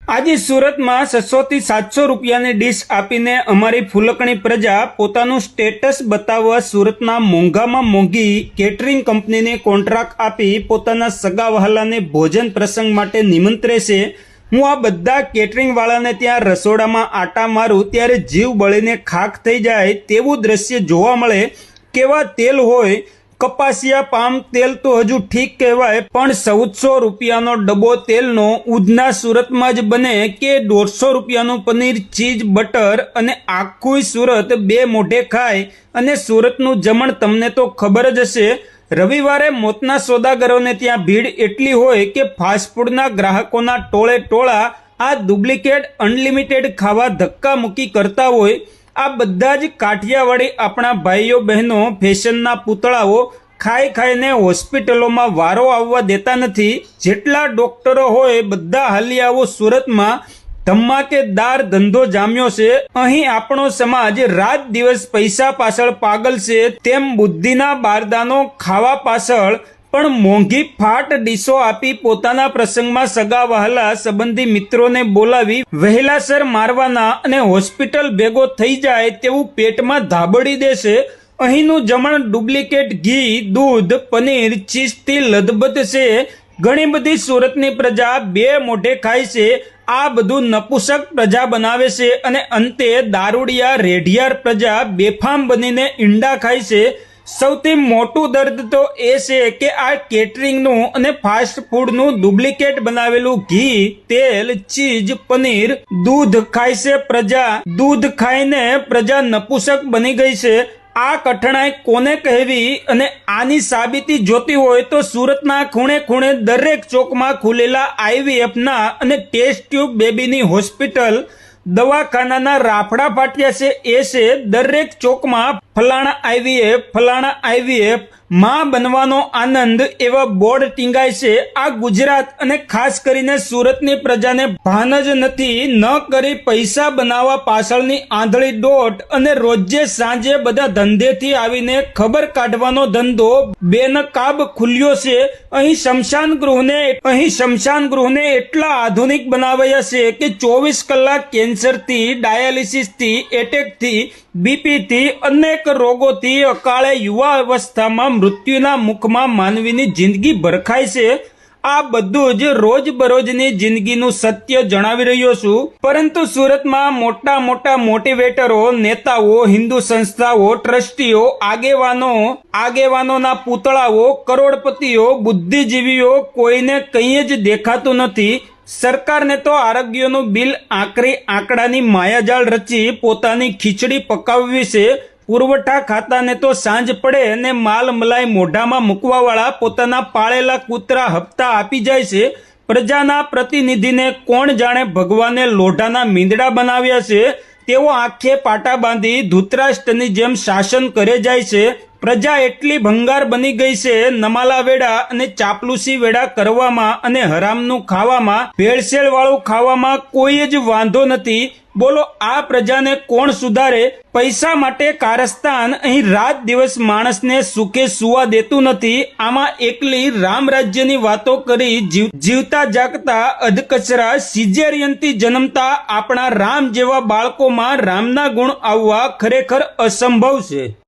આજે સુરતમાં 600 થી 700 રૂપિયાની ડીશ આપીને અમારી ફુલકણી પ્રજા પોતાનું સ્ટેટસ બતાવવા સુરતના મોંઘામાં મોંઘી કેટરિંગ કંપનીને કોન્ટ્રાક્ટ આપી પોતાના સગા વહાલાને ભોજન પ્રસંગ માટે નિમંત્રે છે। હું આ બધા કેટરિંગ વાળાને ત્યાં રસોડામાં આટા મારું ત્યારે જીવ બળીને ખાખ થઈ જાય તેવું દ્રશ્ય જોવા મળે। કેવા તેલ હોય, કપાસિયા પામ તેલ તો હજુ ઠીક કહેવાય, પણ 1400 રૂપિયાનો ડબ્બો તેલનો ઉધના સુરતમાં જ બને કે 150 રૂપિયાનું પનીર, ચીઝ, બટર અને આખું સુરત બે મોઢે ખાય। અને સુરતનું જમણ તમને તો ખબર જ હશે। રવિવારે મોતના સોદાગરોને ત્યાં ભીડ એટલી હોય કે ફાસ્ટફૂડના ગ્રાહકોના ટોળે ટોળા આ ડુપ્લિકેટ અનલિમિટેડ ખાવા ધક્કા મૂકી કરતા હોય। આ બધા જ કાઠિયાવાડી આપણા ભાઈઓ બહેનો ફેશનના પૂતળાઓ ખાઈ ખાઈને હોસ્પિટલોમાં વારો આવવા દેતા નથી। જેટલા ડોક્ટરો હોય બધા હાલી આવો સુરતમાં, ધમાકેદાર ધંધો જામ્યો છે। અહીં આપણો સમાજ રાત દિવસ પૈસા પાછળ પાગલ છે, તેમ બુદ્ધિના બારદાનો ખાવા પાછળ પણ મોંઘી ફાટ ડીશો આપી પોતાના પ્રસંગમાં સગા વહાલા સંબંધી મિત્રોને બોલાવી વહેલાસર મારવાના અને હોસ્પિટલ ભેગો થઈ જાય તેવું પેટમાં ધાબડી દેશે। અહીંનું જમણ ડુપ્લિકેટ ઘી, દૂધ, પનીર, ચીઝથી લથબથ છે। ઘણી બધી સુરતની પ્રજા બે મોઢે ખાય છે। આ બધું નપુસક પ્રજા બનાવે છે અને અંતે દારૂડિયા રેઢિયાર પ્રજા બેફામ બનીને ઈંડા ખાય છે। સૌથી મોટું દર્દ તો એ છે કે આ કેટરિંગનું અને ફાસ્ટ ફૂડનું ડુપ્લિકેટ બનાવેલું ઘી, તેલ, ચીઝ, પનીર, દૂધ ખાય છે પ્રજા। દૂધ ખાઈને પ્રજા નપુસક બની ગઈ છે। આ કઠણાઈ કોને કહેવી? અને આની સાબિતી જોતી હોય તો સુરતના ખૂણે ખૂણે દરેક ચોકમાં ખુલેલા IVFના અને ટેસ્ટ ટ્યુબ બેબીની હોસ્પિટલ, દવાખાનાના રાફડા ફાટ્યા છે। એ છે દરેક ચોકમાં ફલાણા IVF, ફલાણા IVF, માં બનવાનો આનંદ એવા બોર્ડ ટીંગાય છે। આ ગુજરાત અને ખાસ કરીને સુરતની પ્રજાને ભાન જ નથી, ન કરી પૈસા બનાવવા પાછળની આંધળી દોટ અને રોજે સાંજે બધા ધંધેથી આવીને ખબર કાઢવાનો ધંધો બેનકાબ ખુલ્યો છે। અહીં શમશાન ગૃહને એટલા આધુનિક બનાવાયા છે કે 24 કલાક કેન્સરથી, ડાયાલિસિસથી, એટેકથી, બીપીથી, અનેક રોગોથી અકાળે યુવા અવસ્થામાં મૃત્યુના મુખમાં માનવીની જિંદગી ભરખાય છે। આ બધું જ રોજબરોજની જિંદગીનું સત્ય જણાવી રહ્યો છું, પરંતુ સુરતમાં મોટા મોટા મોટિવેટરો, નેતાઓ, હિન્દુ સંસ્થાઓ, ટ્રસ્ટીઓ, આગેવાનોના પૂતળાઓ, કરોડપતિઓ, બુદ્ધિજીવીઓ કોઈને કંઈ જ દેખાતું નથી। સરકારને તો આરોગ્યનું બિલ આકરી આંકડાની માયાજાળ રચી પોતાની ખીચડી પકાવવી છે। પુરવઠા ખાતાને તો સાંજ પડે અને માલ મલાઈ મોઢામાં મૂકવાવાળા પોતાના પાળેલા કૂતરા હપ્તા આપી જાય છે। પ્રજાના પ્રતિનિધિને કોણ જાણે ભગવાને લોઢાના મીંદડા બનાવ્યા છે તેઓ આંખે પાટા બાંધી ધૂતરાષ્ટ્રની જેમ શાસન કરે જાય છે। પ્રજા એટલી ભંગાર બની ગઈ છે, નમાલા વેડા અને ચાપલુસી વેડા કરવામાં અને હરામનું ખાવામાં, ભેળસેળ વાળું ખાવામાં કોઈ જ વાંધો નથી। બોલો આ પ્રજાને કોણ સુધારે? પૈસા માટે કારસ્તાન અહીં રાત દિવસ માણસને સુખે સુવા દેતું નથી। આમાં એકલી રામ રાજ્યની વાતો કરી જીવતા જાગતા અધકચરા સિઝેરિયનથી જન્મતા આપણા રામ જેવા બાળકોમાં રામના ગુણ આવવા ખરેખર અસંભવ છે।